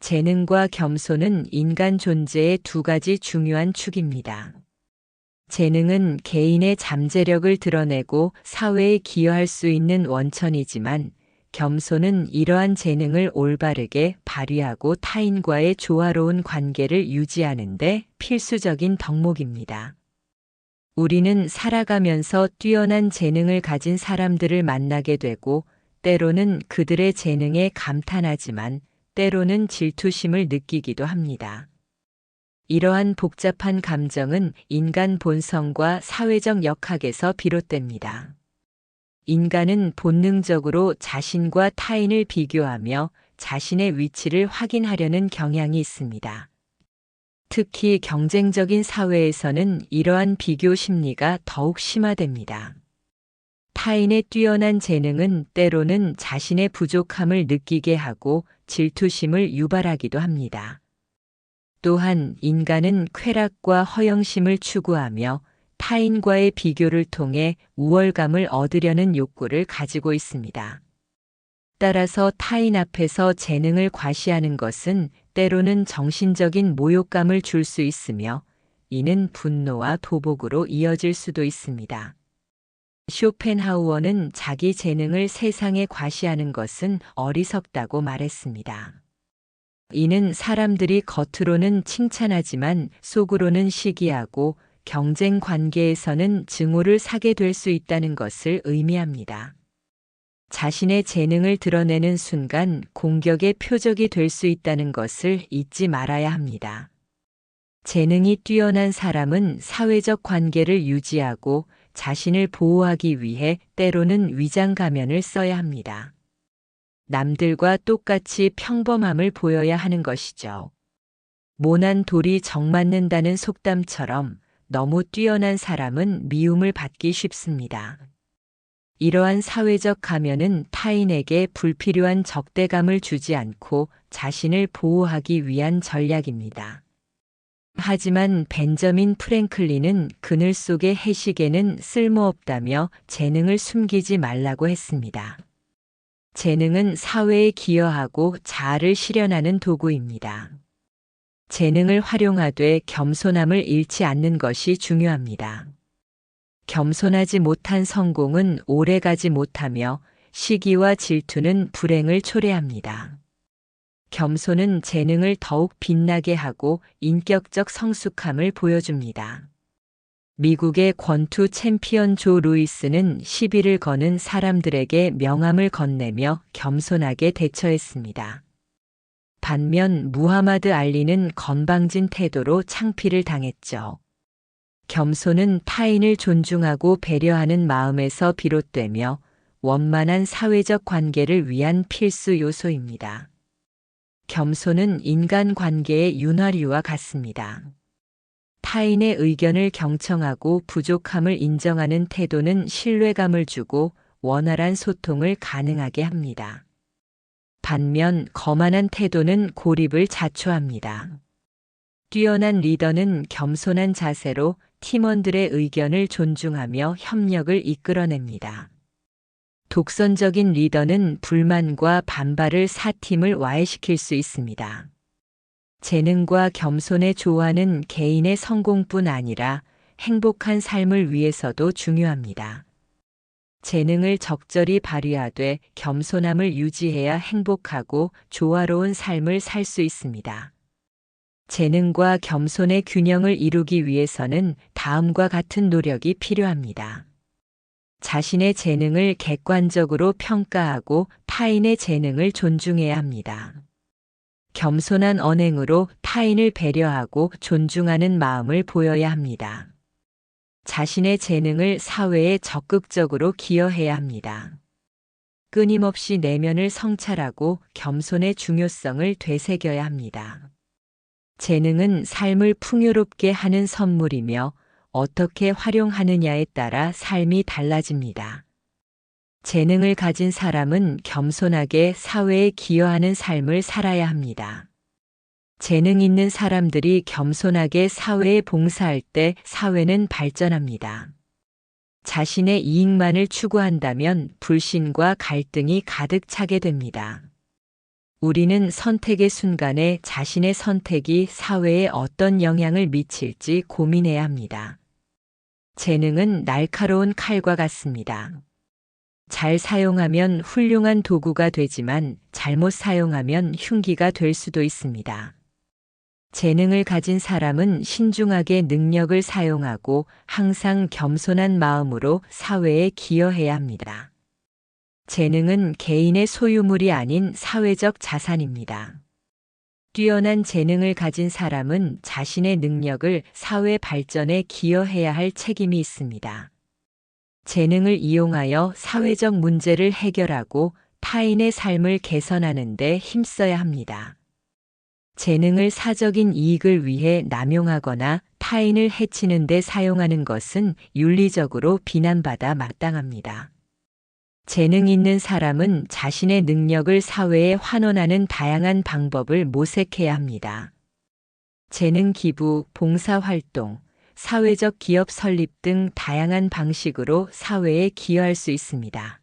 재능과 겸손은 인간 존재의 두 가지 중요한 축입니다. 재능은 개인의 잠재력을 드러내고 사회에 기여할 수 있는 원천이지만 겸손은 이러한 재능을 올바르게 발휘하고 타인과의 조화로운 관계를 유지하는 데 필수적인 덕목입니다. 우리는 살아가면서 뛰어난 재능을 가진 사람들을 만나게 되고 때로는 그들의 재능에 감탄하지만 때로는 질투심을 느끼기도 합니다. 이러한 복잡한 감정은 인간 본성과 사회적 역학에서 비롯됩니다. 인간은 본능적으로 자신과 타인을 비교하며 자신의 위치를 확인하려는 경향이 있습니다. 특히 경쟁적인 사회에서는 이러한 비교 심리가 더욱 심화됩니다. 타인의 뛰어난 재능은 때로는 자신의 부족함을 느끼게 하고 질투심을 유발하기도 합니다. 또한 인간은 쾌락과 허영심을 추구하며 타인과의 비교를 통해 우월감을 얻으려는 욕구를 가지고 있습니다. 따라서 타인 앞에서 재능을 과시하는 것은 때로는 정신적인 모욕감을 줄 수 있으며 이는 분노와 도복으로 이어질 수도 있습니다. 쇼펜하우어는 자기 재능을 세상에 과시하는 것은 어리석다고 말했습니다. 이는 사람들이 겉으로는 칭찬하지만 속으로는 시기하고 경쟁 관계에서는 증오를 사게 될 수 있다는 것을 의미합니다. 자신의 재능을 드러내는 순간 공격의 표적이 될 수 있다는 것을 잊지 말아야 합니다. 재능이 뛰어난 사람은 사회적 관계를 유지하고 자신을 보호하기 위해 때로는 위장 가면을 써야 합니다. 남들과 똑같이 평범함을 보여야 하는 것이죠. 모난 돌이 정맞는다는 속담처럼 너무 뛰어난 사람은 미움을 받기 쉽습니다. 이러한 사회적 가면은 타인에게 불필요한 적대감을 주지 않고 자신을 보호하기 위한 전략입니다. 하지만 벤저민 프랭클린은 그늘 속의 해식에는 쓸모없다며 재능을 숨기지 말라고 했습니다. 재능은 사회에 기여하고 자아를 실현하는 도구입니다. 재능을 활용하되 겸손함을 잃지 않는 것이 중요합니다. 겸손하지 못한 성공은 오래가지 못하며 시기와 질투는 불행을 초래합니다. 겸손은 재능을 더욱 빛나게 하고 인격적 성숙함을 보여줍니다. 미국의 권투 챔피언 조 루이스는 시비를 거는 사람들에게 명함을 건네며 겸손하게 대처했습니다. 반면 무하마드 알리는 건방진 태도로 창피를 당했죠. 겸손은 타인을 존중하고 배려하는 마음에서 비롯되며 원만한 사회적 관계를 위한 필수 요소입니다. 겸손은 인간관계의 윤활유와 같습니다. 타인의 의견을 경청하고 부족함을 인정하는 태도는 신뢰감을 주고 원활한 소통을 가능하게 합니다. 반면 거만한 태도는 고립을 자초합니다. 뛰어난 리더는 겸손한 자세로 팀원들의 의견을 존중하며 협력을 이끌어냅니다. 독선적인 리더는 불만과 반발을 사팀을 와해시킬 수 있습니다. 재능과 겸손의 조화는 개인의 성공뿐 아니라 행복한 삶을 위해서도 중요합니다. 재능을 적절히 발휘하되 겸손함을 유지해야 행복하고 조화로운 삶을 살 수 있습니다. 재능과 겸손의 균형을 이루기 위해서는 다음과 같은 노력이 필요합니다. 자신의 재능을 객관적으로 평가하고 타인의 재능을 존중해야 합니다. 겸손한 언행으로 타인을 배려하고 존중하는 마음을 보여야 합니다. 자신의 재능을 사회에 적극적으로 기여해야 합니다. 끊임없이 내면을 성찰하고 겸손의 중요성을 되새겨야 합니다. 재능은 삶을 풍요롭게 하는 선물이며 어떻게 활용하느냐에 따라 삶이 달라집니다. 재능을 가진 사람은 겸손하게 사회에 기여하는 삶을 살아야 합니다. 재능 있는 사람들이 겸손하게 사회에 봉사할 때 사회는 발전합니다. 자신의 이익만을 추구한다면 불신과 갈등이 가득 차게 됩니다. 우리는 선택의 순간에 자신의 선택이 사회에 어떤 영향을 미칠지 고민해야 합니다. 재능은 날카로운 칼과 같습니다. 잘 사용하면 훌륭한 도구가 되지만 잘못 사용하면 흉기가 될 수도 있습니다. 재능을 가진 사람은 신중하게 능력을 사용하고 항상 겸손한 마음으로 사회에 기여해야 합니다. 재능은 개인의 소유물이 아닌 사회적 자산입니다. 뛰어난 재능을 가진 사람은 자신의 능력을 사회 발전에 기여해야 할 책임이 있습니다. 재능을 이용하여 사회적 문제를 해결하고 타인의 삶을 개선하는 데 힘써야 합니다. 재능을 사적인 이익을 위해 남용하거나 타인을 해치는 데 사용하는 것은 윤리적으로 비난받아 마땅합니다. 재능 있는 사람은 자신의 능력을 사회에 환원하는 다양한 방법을 모색해야 합니다. 재능 기부, 봉사활동, 사회적 기업 설립 등 다양한 방식으로 사회에 기여할 수 있습니다.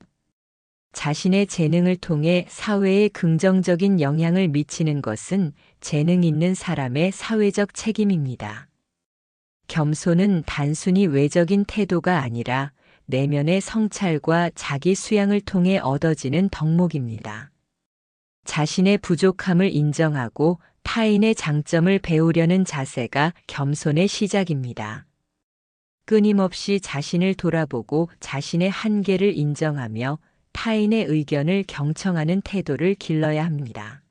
자신의 재능을 통해 사회에 긍정적인 영향을 미치는 것은 재능 있는 사람의 사회적 책임입니다. 겸손은 단순히 외적인 태도가 아니라 내면의 성찰과 자기 수양을 통해 얻어지는 덕목입니다. 자신의 부족함을 인정하고 타인의 장점을 배우려는 자세가 겸손의 시작입니다. 끊임없이 자신을 돌아보고 자신의 한계를 인정하며 타인의 의견을 경청하는 태도를 길러야 합니다.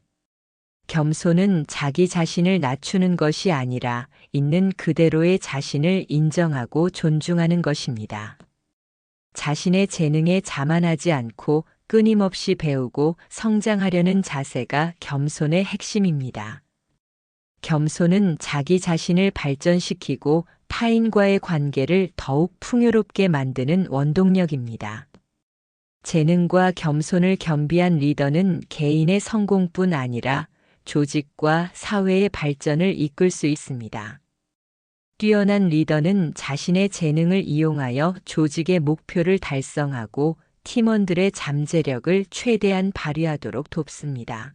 겸손은 자기 자신을 낮추는 것이 아니라 있는 그대로의 자신을 인정하고 존중하는 것입니다. 자신의 재능에 자만하지 않고 끊임없이 배우고 성장하려는 자세가 겸손의 핵심입니다. 겸손은 자기 자신을 발전시키고 타인과의 관계를 더욱 풍요롭게 만드는 원동력입니다. 재능과 겸손을 겸비한 리더는 개인의 성공뿐 아니라 조직과 사회의 발전을 이끌 수 있습니다. 뛰어난 리더는 자신의 재능을 이용하여 조직의 목표를 달성하고 팀원들의 잠재력을 최대한 발휘하도록 돕습니다.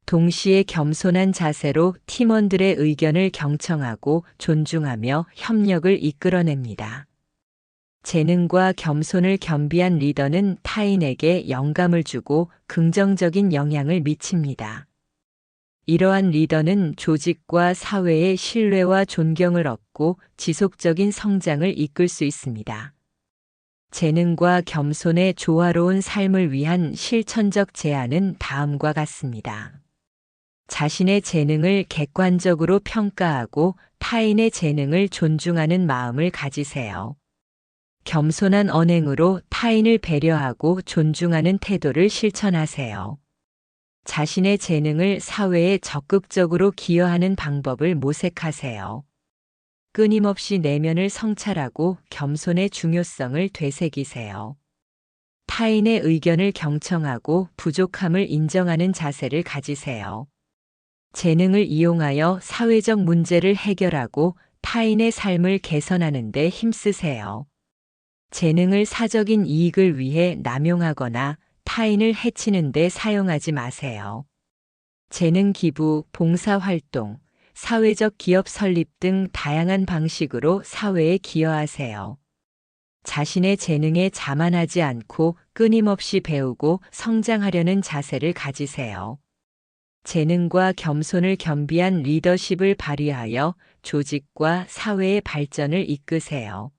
동시에 겸손한 자세로 팀원들의 의견을 경청하고 존중하며 협력을 이끌어냅니다. 재능과 겸손을 겸비한 리더는 타인에게 영감을 주고 긍정적인 영향을 미칩니다. 이러한 리더는 조직과 사회의 신뢰와 존경을 얻고 지속적인 성장을 이끌 수 있습니다. 재능과 겸손의 조화로운 삶을 위한 실천적 제안은 다음과 같습니다. 자신의 재능을 객관적으로 평가하고 타인의 재능을 존중하는 마음을 가지세요. 겸손한 언행으로 타인을 배려하고 존중하는 태도를 실천하세요. 자신의 재능을 사회에 적극적으로 기여하는 방법을 모색하세요. 끊임없이 내면을 성찰하고 겸손의 중요성을 되새기세요. 타인의 의견을 경청하고 부족함을 인정하는 자세를 가지세요. 재능을 이용하여 사회적 문제를 해결하고 타인의 삶을 개선하는 데 힘쓰세요. 재능을 사적인 이익을 위해 남용하거나 타인을 해치는 데 사용하지 마세요. 재능 기부, 봉사활동, 사회적 기업 설립 등 다양한 방식으로 사회에 기여하세요. 자신의 재능에 자만하지 않고 끊임없이 배우고 성장하려는 자세를 가지세요. 재능과 겸손을 겸비한 리더십을 발휘하여 조직과 사회의 발전을 이끄세요.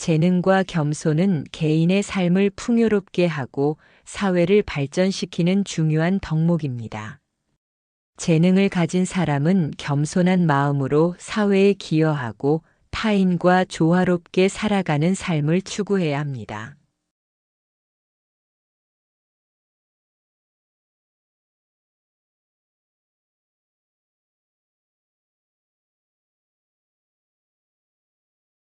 재능과 겸손은 개인의 삶을 풍요롭게 하고 사회를 발전시키는 중요한 덕목입니다. 재능을 가진 사람은 겸손한 마음으로 사회에 기여하고 타인과 조화롭게 살아가는 삶을 추구해야 합니다.